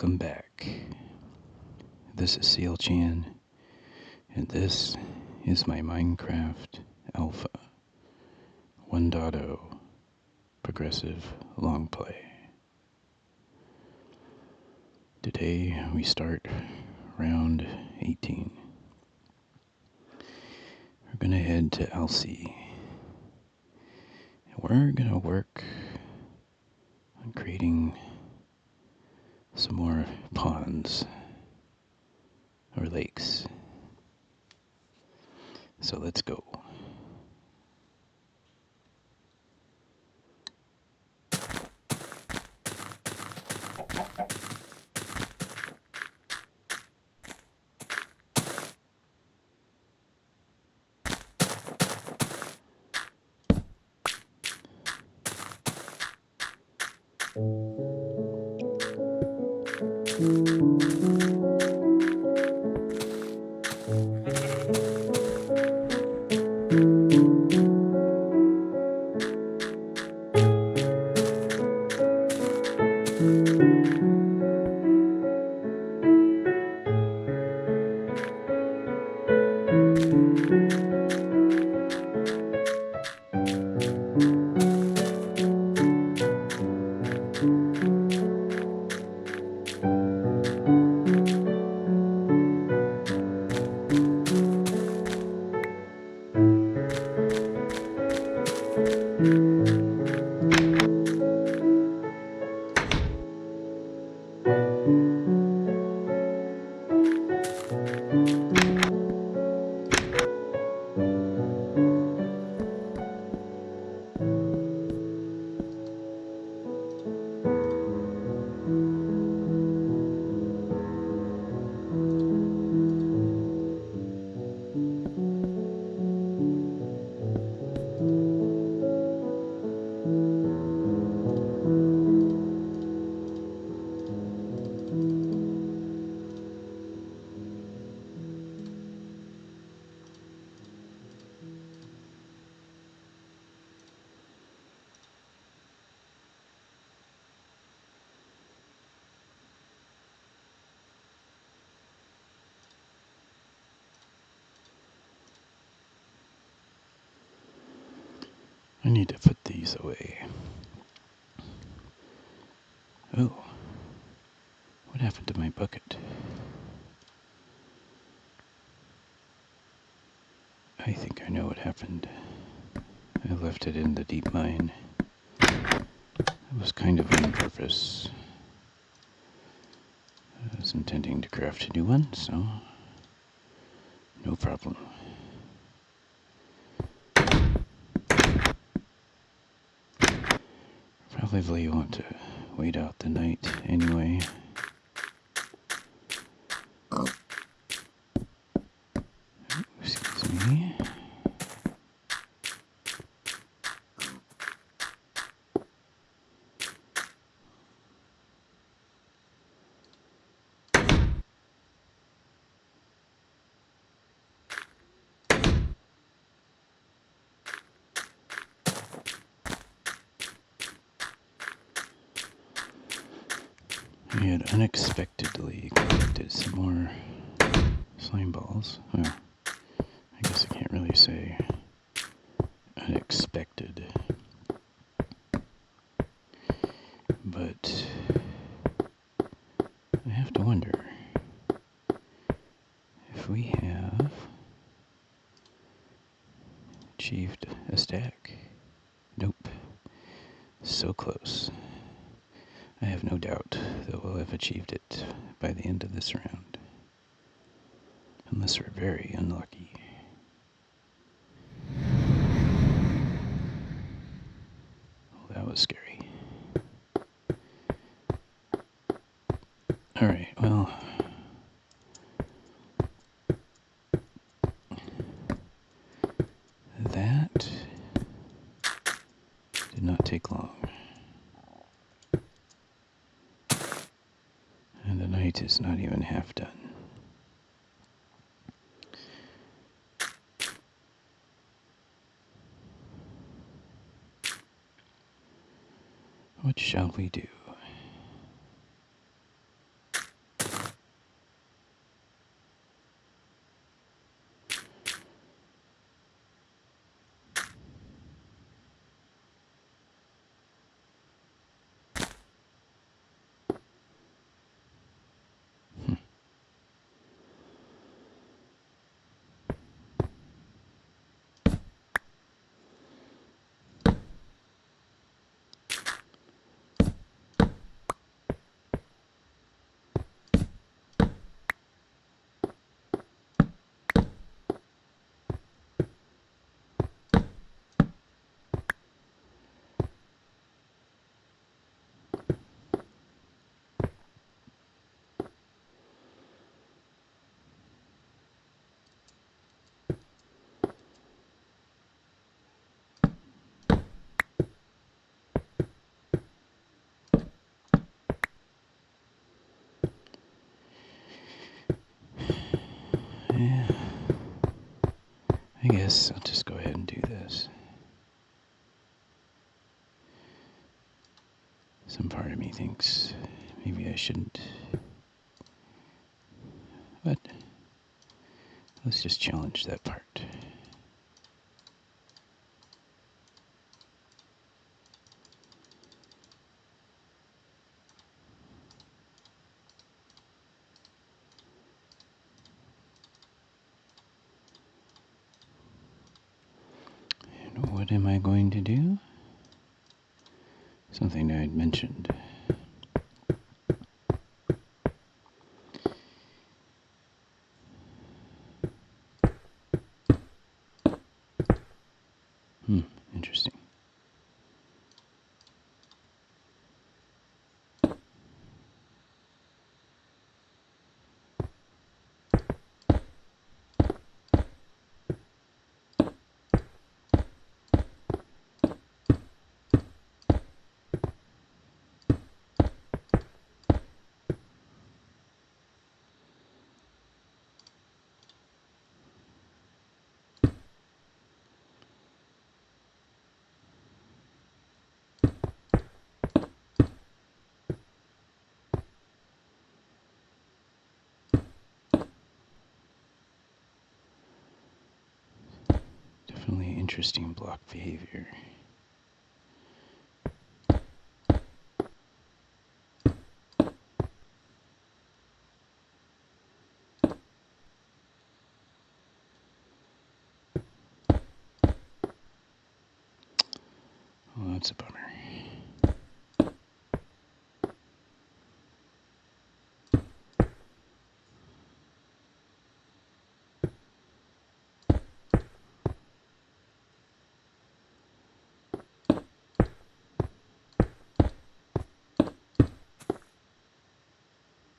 Welcome back. This is Sealchan, and this is my Minecraft Alpha 1.0 progressive Longplay. Today we start round 18. We're going to head to Alsea, and we're going to work on creating some more ponds or lakes. So let's go. I need to put these away. Oh, what happened to my bucket? I think I know what happened. I left it in the deep mine. It was kind of on purpose. I was intending to craft a new one, so no problem. Probably want to wait out the night anyway. Excuse me. I had unexpectedly collected some more slime balls. Well, I guess I can't really say unexpected. But I have to wonder if we have achieved a stack. Nope. So close. I have no doubt that we'll have achieved it by the end of this round. Unless we're very unlucky. Well, that was scary. Alright, well. That did not take long. And the night is not even half done. What shall we do? Yeah. I guess I'll just go ahead and do this. Some part of me thinks maybe I shouldn't. But let's just challenge that part. And what am I going to do? Something I had mentioned. Interesting. Definitely interesting block behavior. Well, that's a bummer.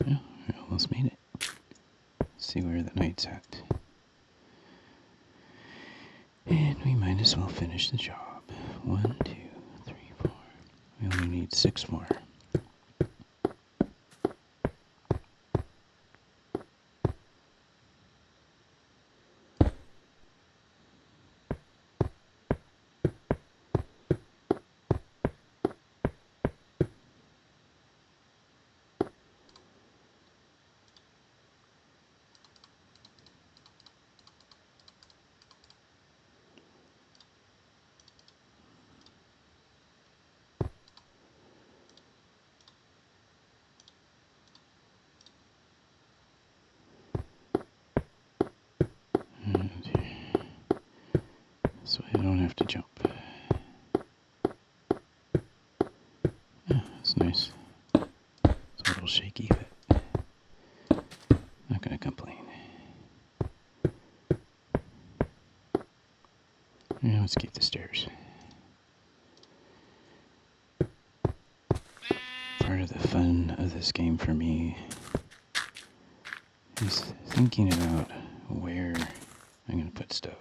Yeah, I almost made it. Let's see where the knight's at. And we might as well finish the job. 1, 2, 3, 4. We only need 6 more. So I don't have to jump. Yeah, that's nice. It's a little shaky, but not gonna complain. Yeah, let's keep the stairs. Part of the fun of this game for me is thinking about where I'm gonna put stuff.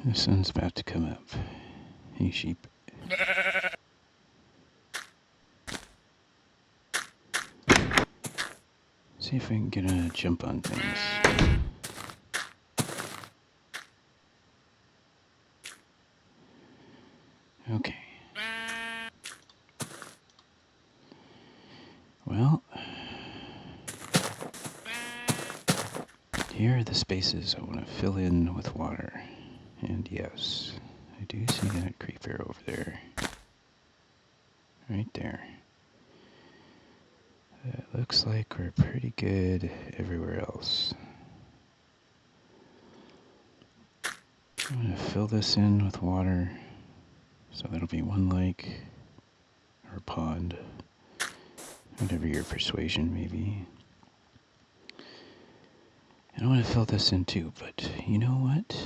The sun's about to come up. Hey, sheep. See if I can get a jump on things. Okay. Well, here are the spaces I want to fill in with water. And yes, I do see that creeper over there. Right there. It looks like we're pretty good everywhere else. I'm going to fill this in with water. So that'll be one lake or pond, whatever your persuasion may be. And I want to fill this in too, but you know what?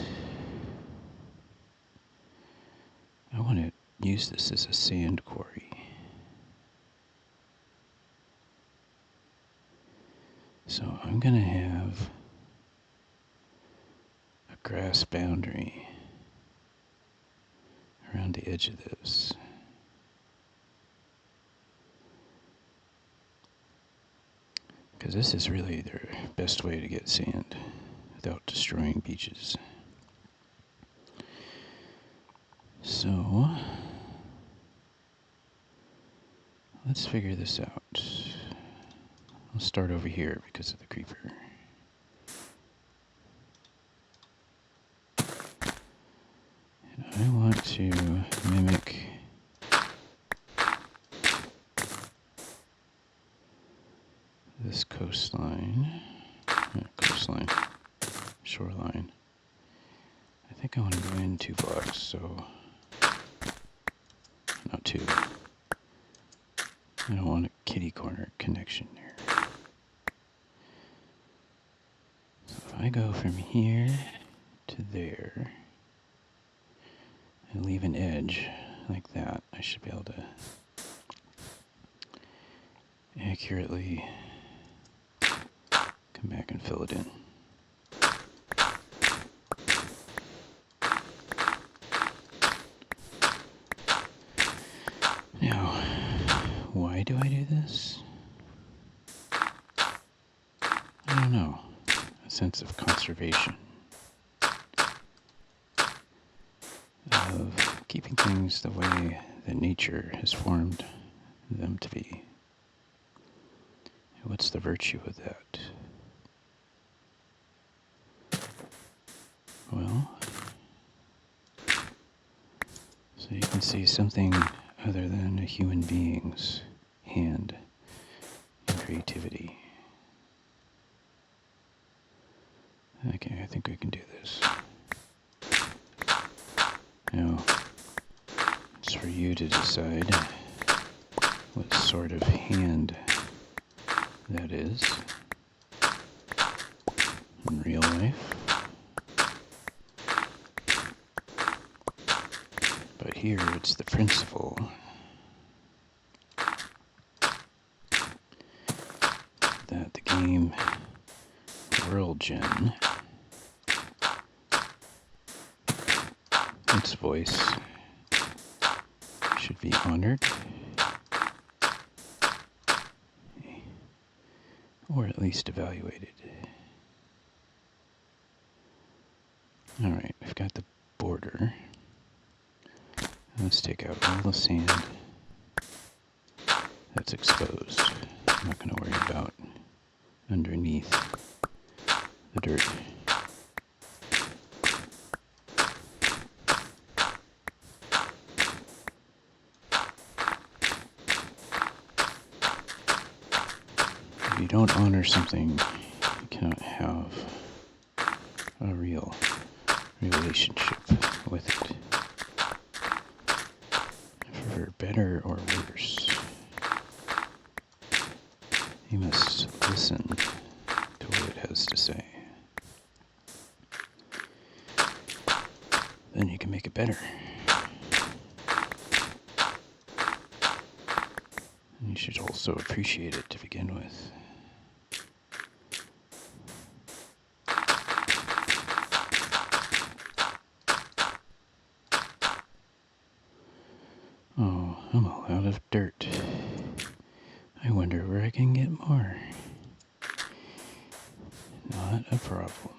I want to use this as a sand quarry. So I'm going to have a grass boundary around the edge of this. Because this is really the best way to get sand without destroying beaches. So, let's figure this out. I'll start over here because of the creeper. And I want to mimic this coastline, shoreline. I think I want to go in 2 blocks, so not 2. I don't want a kitty corner connection there. So if I go from here to there and leave an edge like that, I should be able to accurately come back and fill it in. Now, why do I do this? I don't know. A sense of conservation. Of keeping things the way that nature has formed them to be. What's the virtue of that? Well, so you can see something other than a human being's hand and creativity. Okay, I think we can do this. Now, it's for you to decide what sort of hand that is in real life. But here it's the principle that the game World Gen, its voice should be honored, or at least evaluated. Alright, we've got the border. Let's take out all the sand that's exposed. I'm not going to worry about underneath the dirt. If you don't honor something, you cannot have a real relationship with it. For better or worse, you must listen to what it has to say. Then you can make it better. And you should also appreciate it to begin with. Oh, I'm all out of dirt. I wonder where I can get more. Not a problem.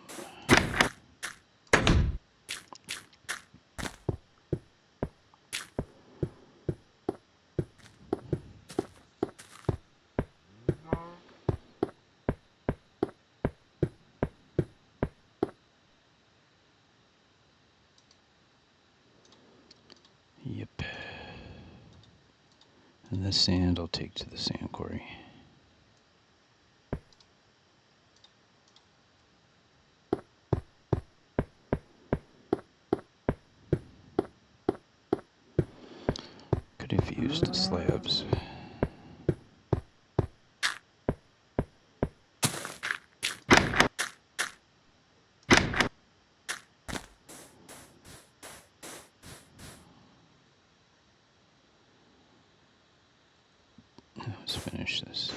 Yep. And this sand I'll take to the sand quarry. Could have used slabs. Let's finish this.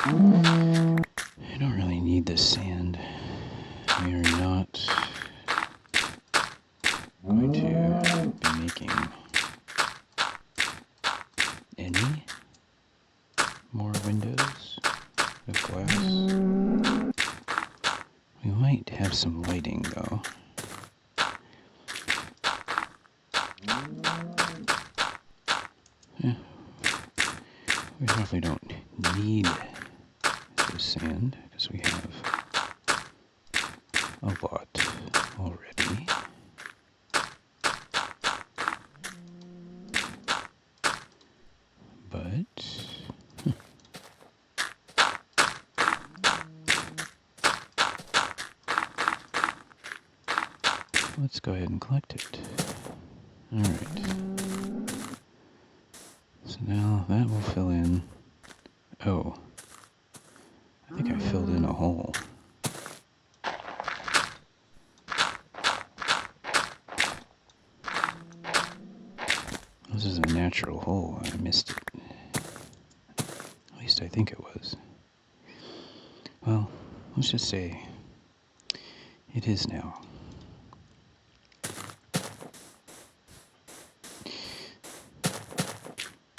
I don't really need this sand. We are not going to be making any more windows of glass. We might have some lighting though. Yeah. We probably don't need this sand because we have a lot already. But let's go ahead and collect it. Alright. So now that will fill in. Oh. I think I filled in a hole. This is a natural hole. I missed it. At least I think it was. Well, let's just say it is now.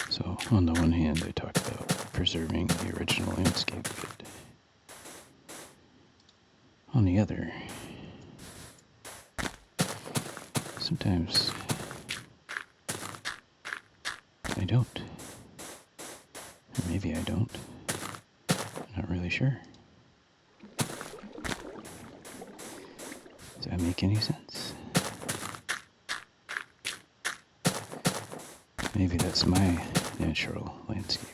So, on the one hand, I talked about preserving the original landscape, but on the other, sometimes I don't. Or maybe I don't. I'm not really sure. Does that make any sense? Maybe that's my natural landscape.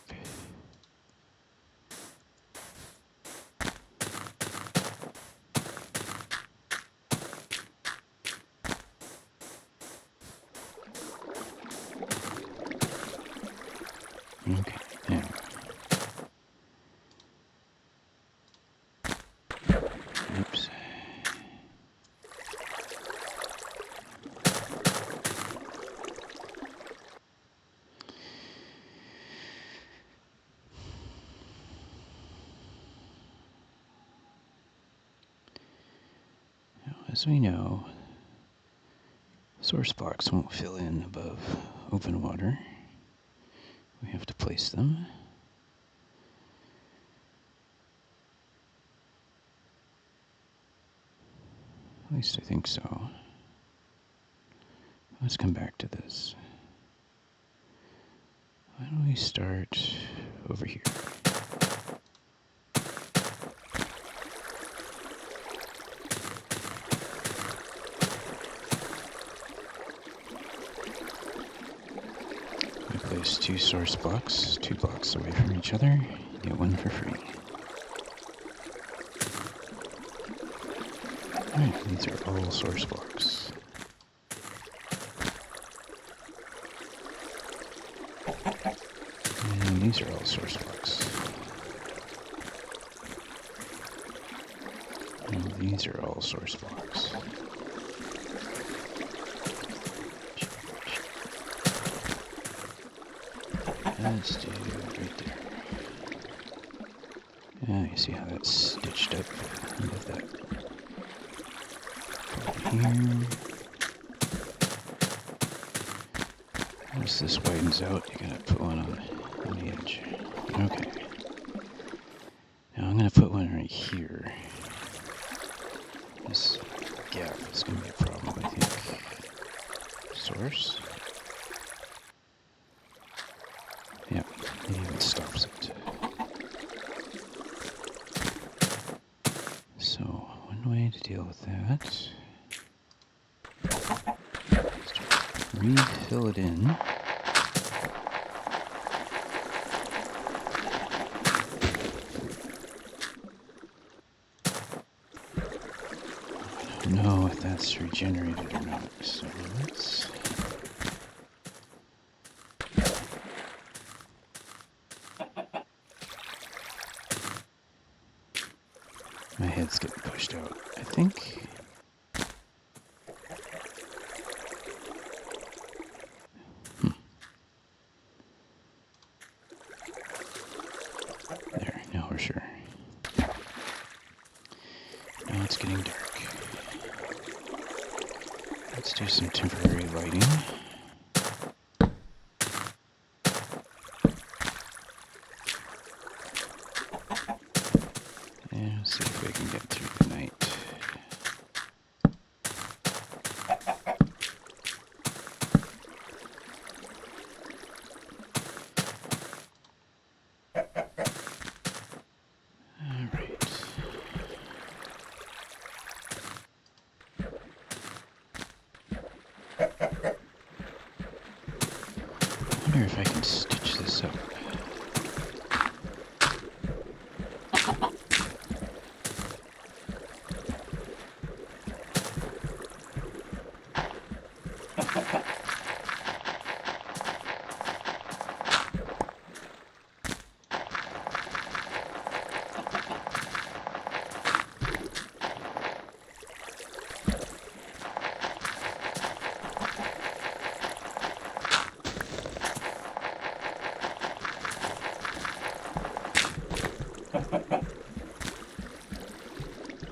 Okay, yeah. Oops. Now, as we know, source blocks won't fill in above open water. We have to place them. At least I think so. Let's come back to this. Why don't we start over here? We place two source blocks, 2 blocks away from each other. You get one for free. Alright, these are all source blocks. And these are all source blocks. And these are all source blocks. Let's do it right there. Yeah, you see how that's stitched up with that here. Once this widens out, you gotta put one on the edge. Okay. Now I'm gonna put one right here. This gap is gonna be a problem, I think. Source. Yep, it even stops it. So, one way to deal with that is to refill it in. I don't know if that's regenerated or not, so let's... My head's getting pushed out, I think. There, now we're sure. Now it's getting dark. Let's do some temporary lighting. And see if we can get through the night. Alright. I wonder if I can stitch this up.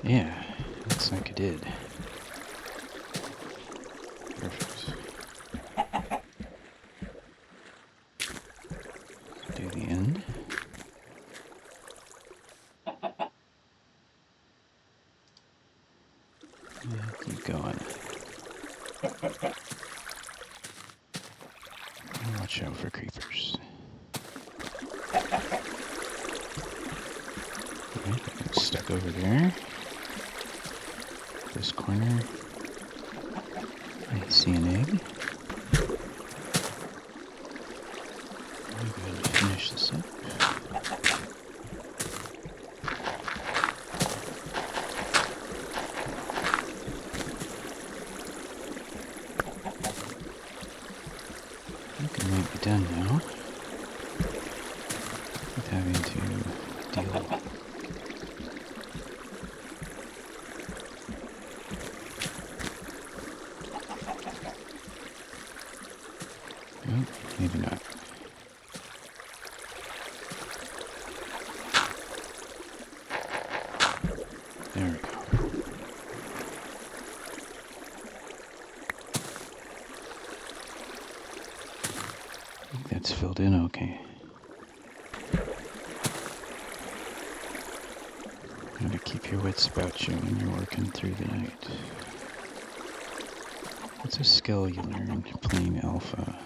Yeah, looks like it did. Perfect. Do the end. Yeah, keep going. And watch out for creepers. Alright, it's stuck over there. This corner, I see an egg. I'm going to finish this up. I think I might be done now with having to deal. Oh, maybe not. There we go. I think that's filled in okay. Gotta keep your wits about you when you're working through the night. It's a skill you learn playing Alpha.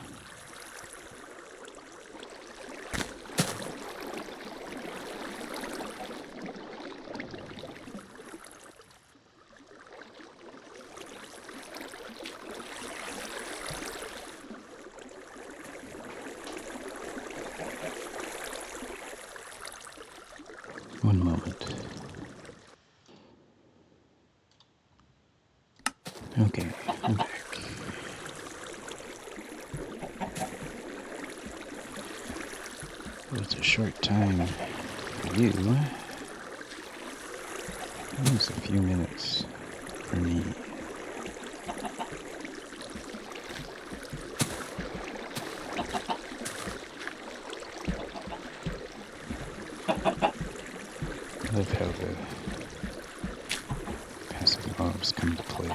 One moment. Okay, I'm back. Well, it's a short time for you. Almost a few minutes for me. I love how the passive mobs come to play.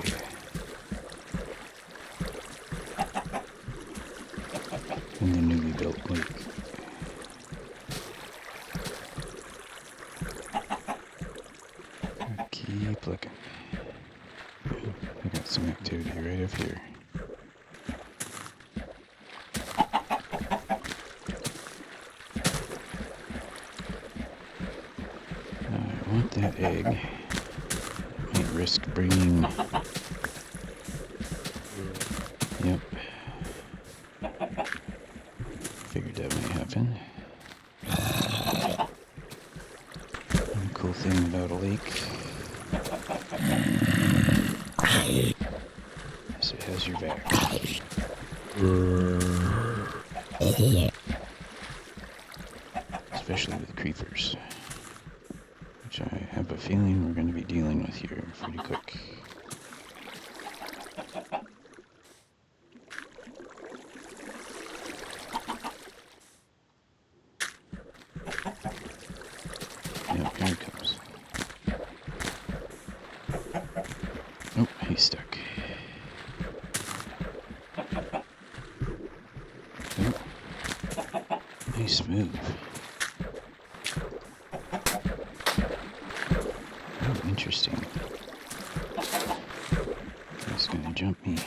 In the newly built lake. Keep looking. I got some activity right up here. I want that egg. risk bringing. Yep. Figured that might happen. And the cool thing about a lake is it has your back. Especially with creepers, which I have a feeling we're going to be dealing with here pretty quick. Yep, here it comes. Oh, he's stuck. Oh, nice move. Oh, interesting. He's gonna jump me.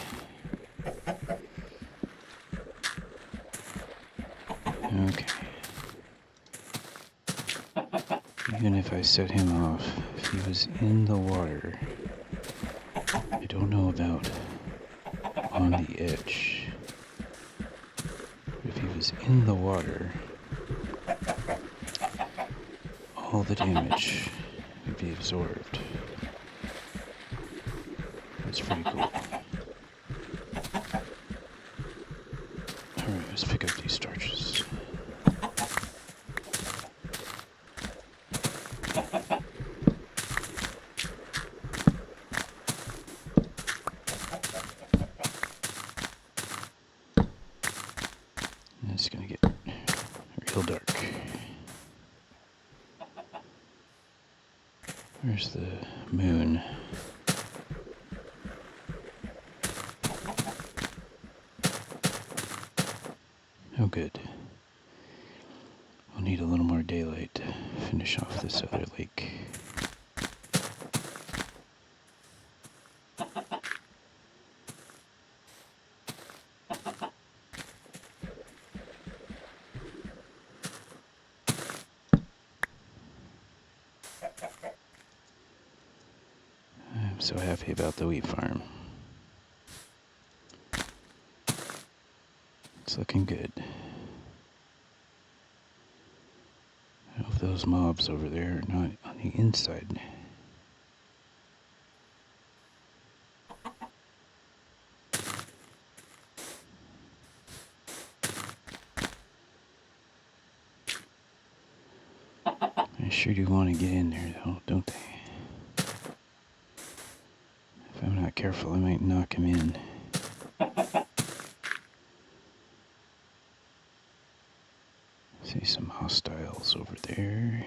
Okay. Even if I set him off, if he was in the water, I don't know about on the edge. But if he was in the water, all the damage would be absorbed. That's pretty cool. Alright, let's pick up these torches. It's gonna get real dark. Where's the moon? Oh, good. I'll need a little more daylight to finish off this other lake. I'm so happy about the wheat farm. It's looking good. I hope those mobs over there are not on the inside. I sure do want to get in there though, don't they? If I'm not careful, I might knock him in. See some hostiles over there.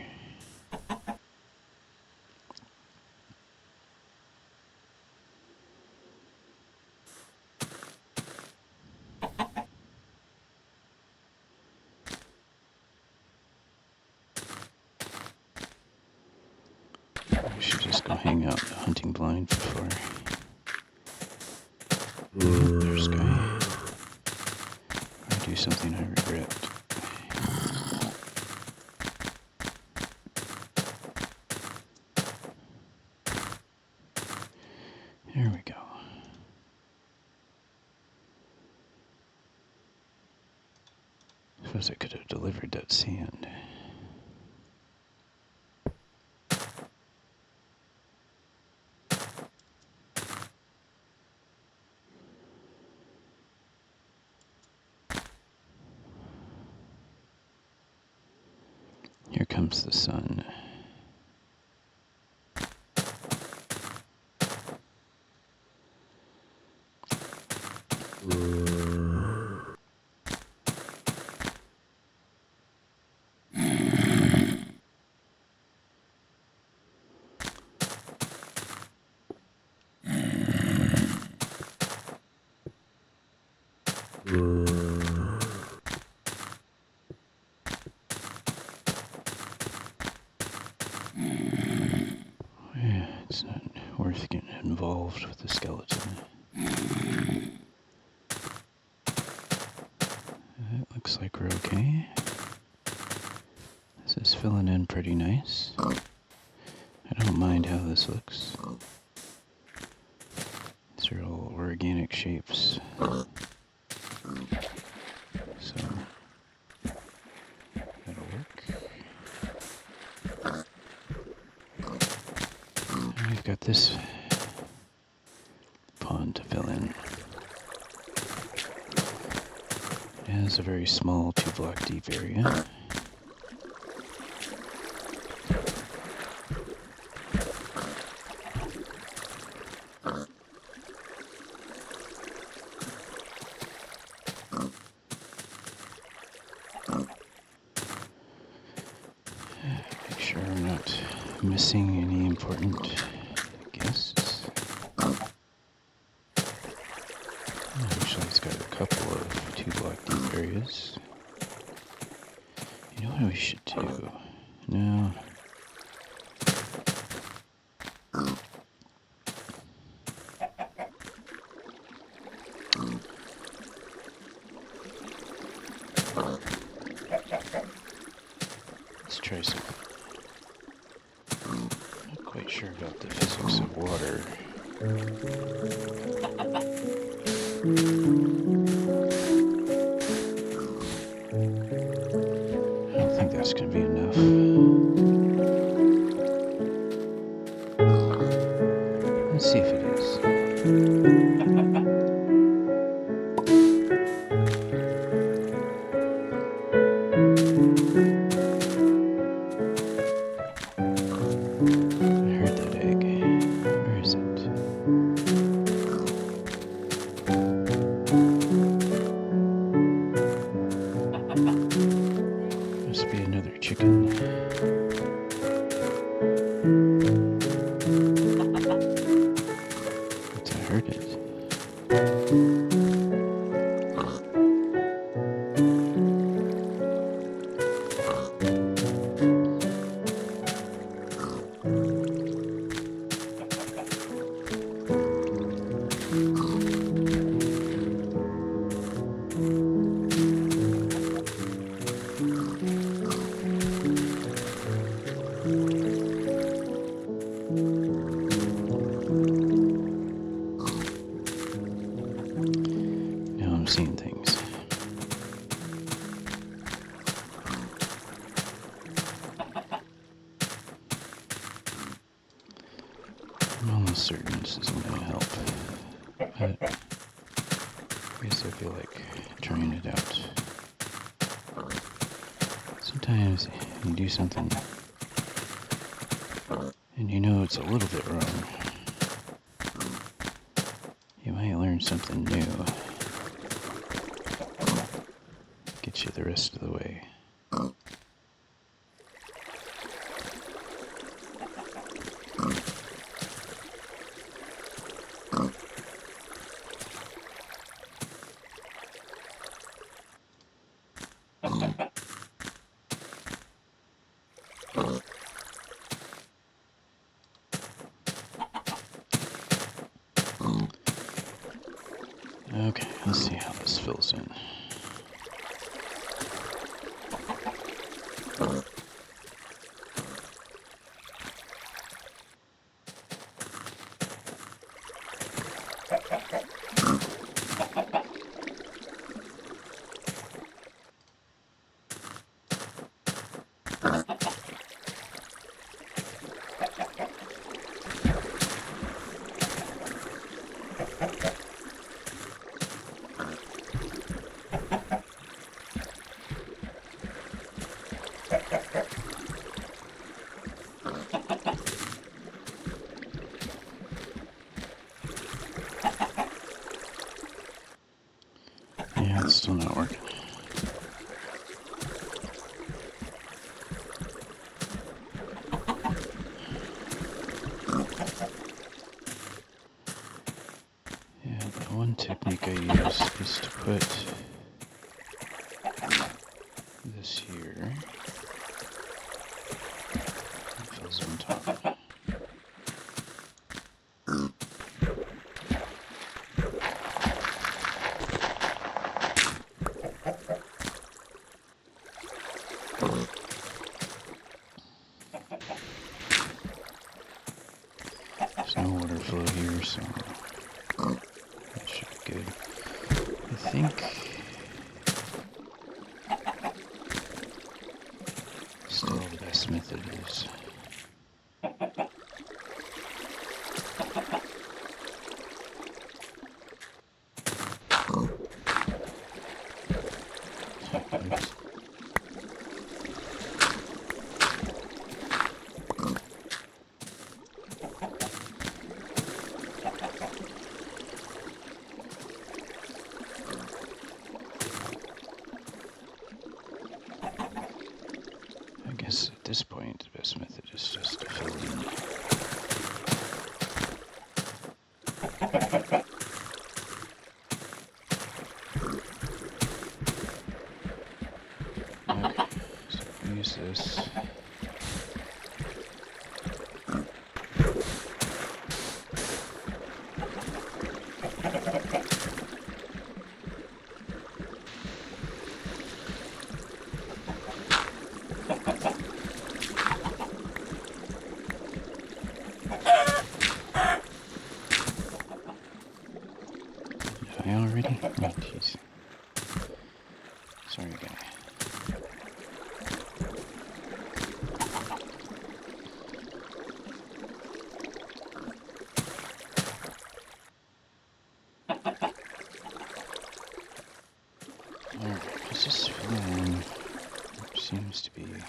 I should just go hang out in the hunting blind before. There's a guy. I do something I regret. There we go. Suppose I could have delivered that sand. Here comes the sun. Yeah, it's not worth getting involved with the skeleton. It looks like we're okay. This is filling in pretty nice. I don't mind how this looks. organic shapes. So that'll work. And we've got this pond to fill in. It has a very small 2-block deep area. Make sure I'm not missing any important guests. Actually, it's got a couple of 2-block deep areas. You know what we should do? No. Let's try some. Not quite sure about the physics of water. I don't think that's going to be enough. Let's see if it is. I heard that egg. Where is it? Must be another chicken. I heard it. Now I'm seeing things. I'm almost certain this isn't going to help, but I guess I feel like trying it out. Sometimes you do something and you know it's a little bit wrong. You might learn something new. Get you the rest of the way. Okay, let's see how this fills in. Yeah, it's still not working. Yeah, the one technique I use is to put this here. It fills on top. There's no water flow here, so that think still the best method is oops. I guess at this point the best method is just to fill in. Okay, so use this. Did I already? Oh, jeez. Sorry, guy. Alright, let's just fill in what seems to be needed.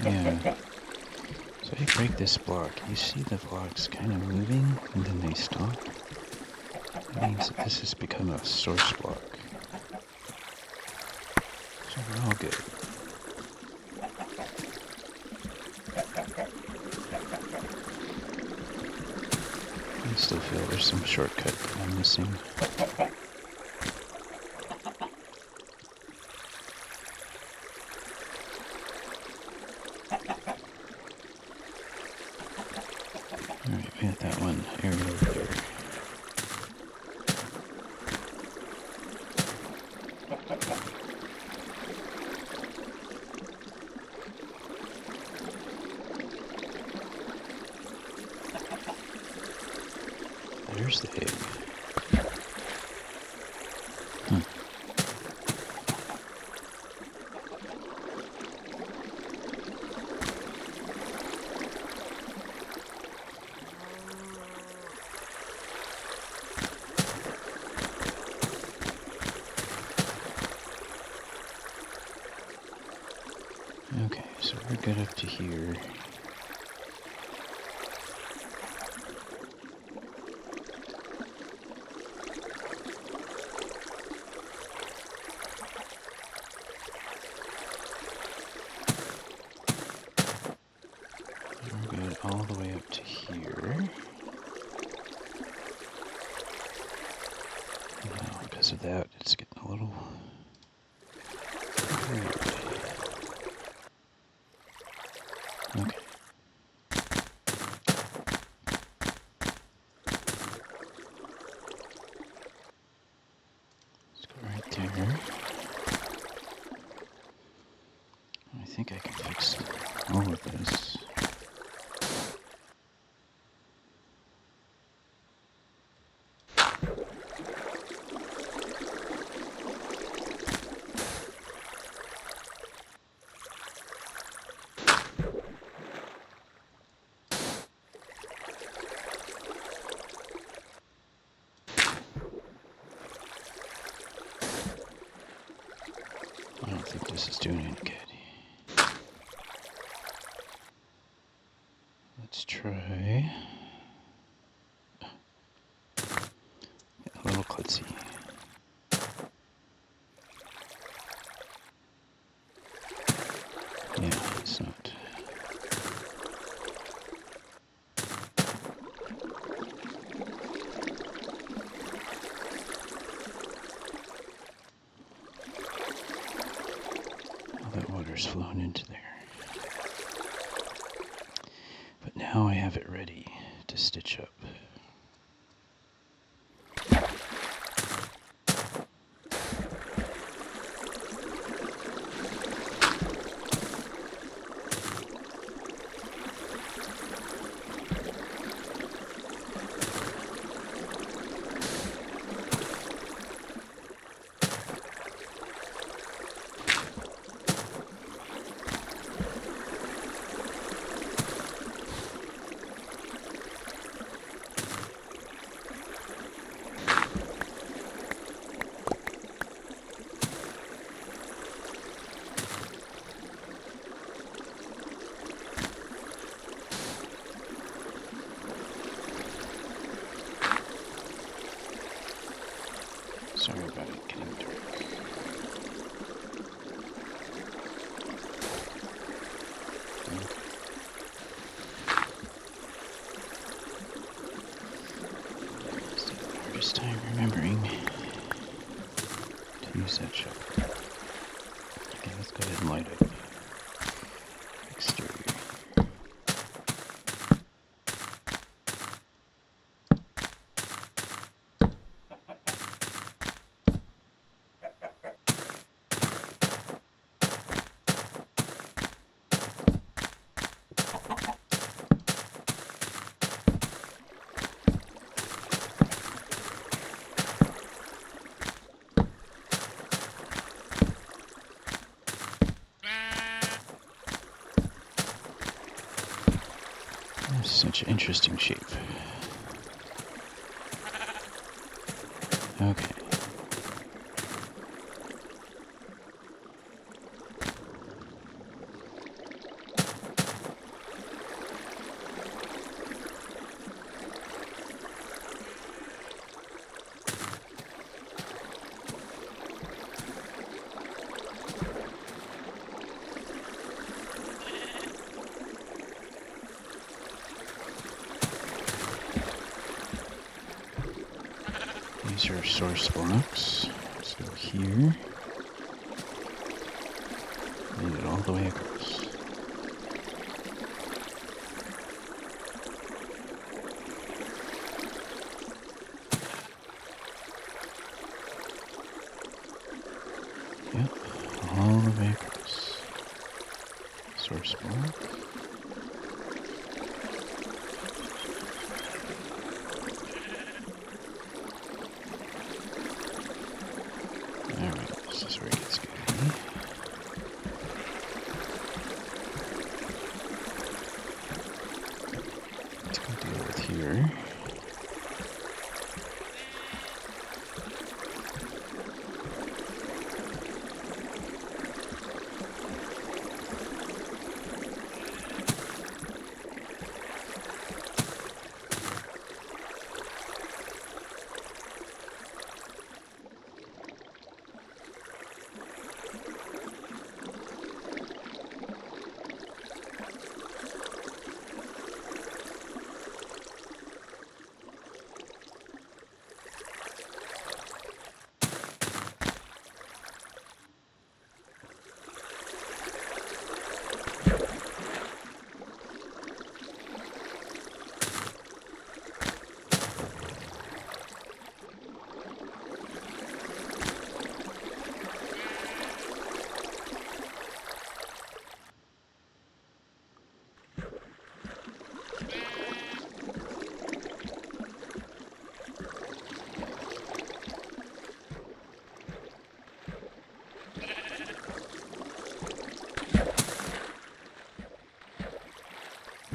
Yeah. So I break this block. You see the blocks kind of moving and then they stop. That means that this has become a source block. So we're all good. I still feel there's some shortcut that I'm missing. Alright, we got that one area over there. There's the egg. Okay, so we're good up to here. We're good all the way up to here. Now, because of that, it's getting a little weird. Okay. Let's go right there. I think I can fix all of this. I don't think this is doing any good. Let's try a little klutzy. water's flown into there. But now I have it ready to stitch up. Sorry about it getting dark. It's the hardest time remembering to use that shovel. Okay, let's go ahead and light up exterior. Such an interesting shape. Okay. These are source blocks. So here, lead it all the way across. Yep, all the way across. Source block. Alright, this is where it gets good. Let's go deal with here.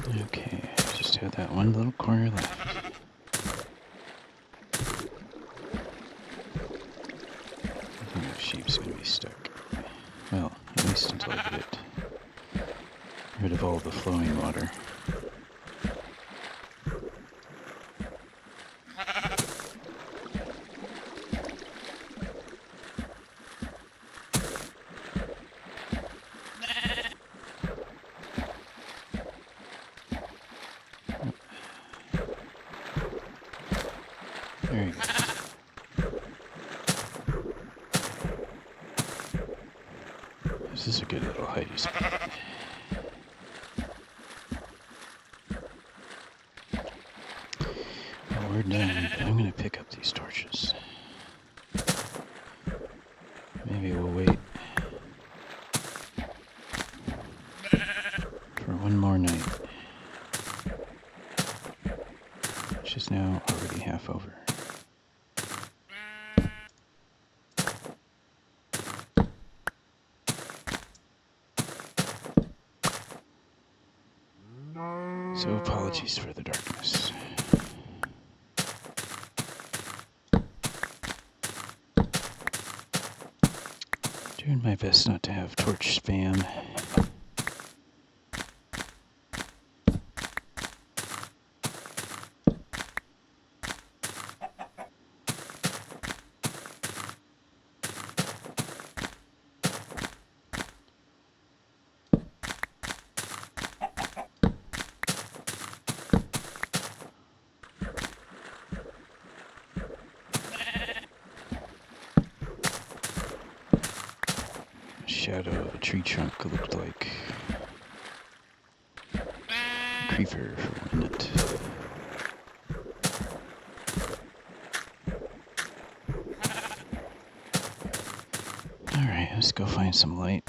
Okay, just have that one little corner left. I think the sheep's gonna be stuck. Well, at least until I get rid of all the flowing water. There you go. This is a good little hidey spot. Well, we're done, but I'm going to pick up these torches. Maybe we'll wait for one more night, which is now already half over. So apologies for the darkness. Doing my best not to have torch spam. Shadow of a tree trunk looked like a creeper for a minute. Alright, let's go find some light.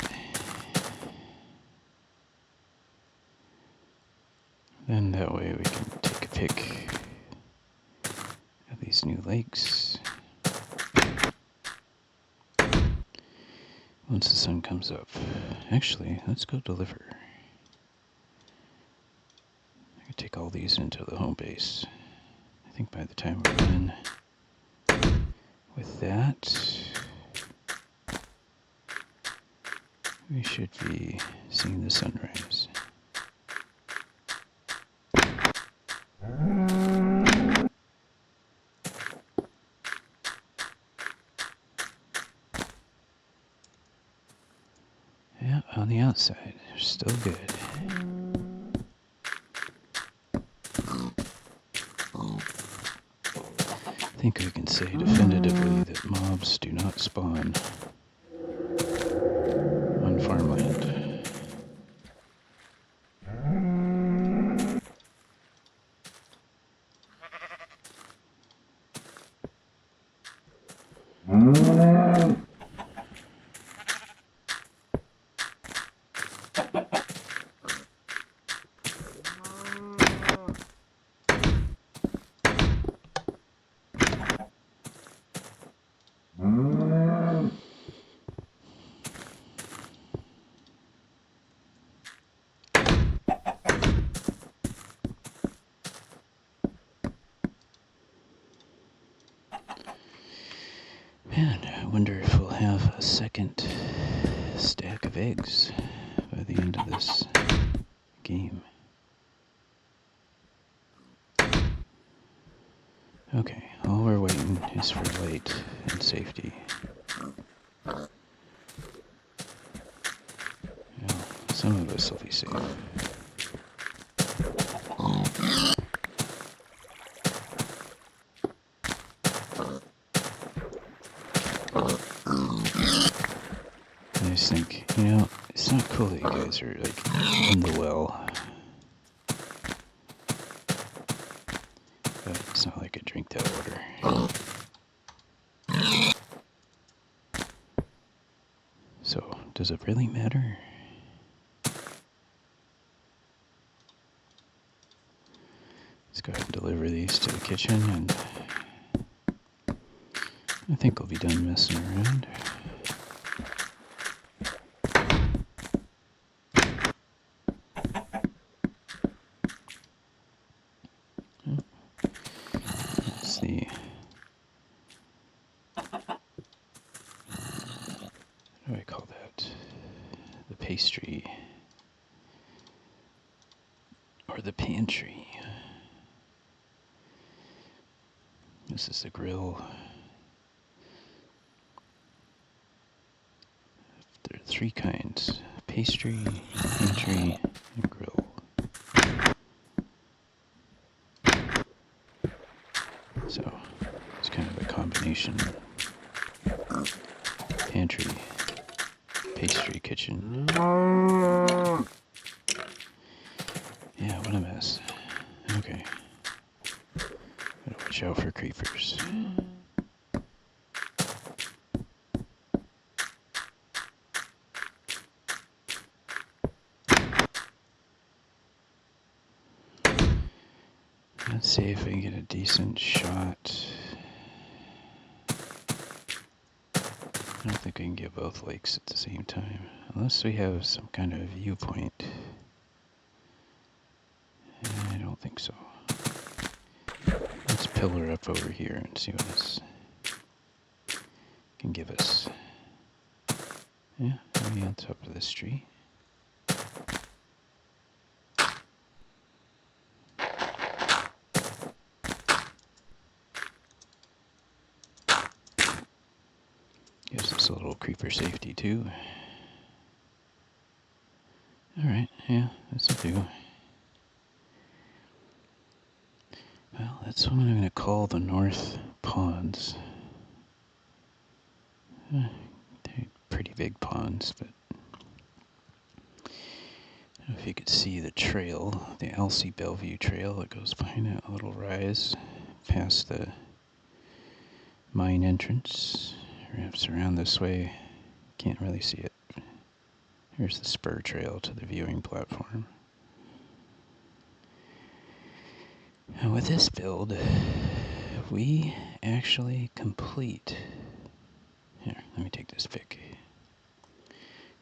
Then that way we can take a pic of these new lakes. Once the sun comes up. Actually, let's go deliver. I can take all these into the home base. I think by the time we're done with that, we should be seeing the sunrise. Yeah, on the outside, they're still good. I think we can say definitively that mobs do not spawn on farmland. Man, I wonder if we'll have a second stack of eggs by the end of this game. Okay, all we're waiting is for light and safety. Well, some of us will be safe. I just think, it's not cool that you guys are, like, in the well. But it's not like I drink that water. So, does it really matter? Let's go ahead and deliver these to the kitchen, and I think we'll be done messing around. Let's see. What do I call that? The pastry. Or the pantry. This is the grill. There are three kinds: pastry, pantry, and grill. So it's kind of a combination: pantry, pastry kitchen. Yeah, what a mess. Okay. Gotta watch out for creepers. Let's see if we can get a decent shot. I don't think we can get both lakes at the same time, unless we have some kind of viewpoint. I don't think so. Let's pillar up over here and see what this can give us. Yeah, maybe on top of this tree. Gives us a little creeper safety too. Alright, yeah, this'll do. Well, that's what I'm going to call the North Ponds. They're pretty big ponds, but I don't know if you could see the trail, the Alsea Bellevue Trail that goes behind that little rise past the mine entrance. Wraps around this way. Can't really see it. Here's the spur trail to the viewing platform. And with this build, we actually complete... Here, let me take this pic.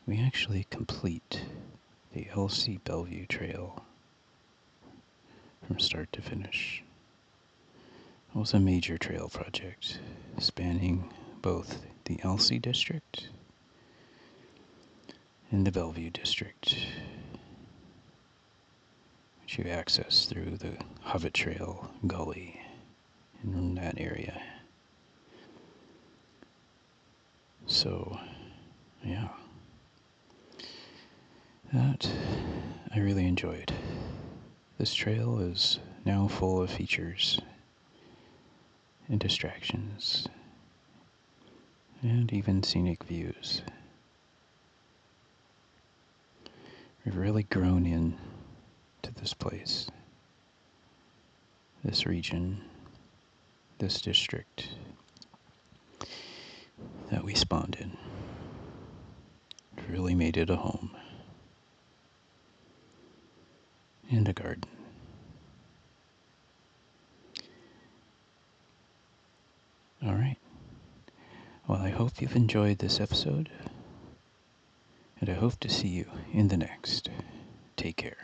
We actually complete the Alsea Bellevue Trail from start to finish. It was a major trail project spanning both the Alsea district and the Bellevue district, which you access through the Hobbit Trail Gully in that area. So, yeah, that I really enjoyed. This trail is now full of features and distractions and even scenic views. We've really grown in to this place, this region, this district that we spawned in. Really made it a home and a garden. All right. Well, I hope you've enjoyed this episode, and I hope to see you in the next. Take care.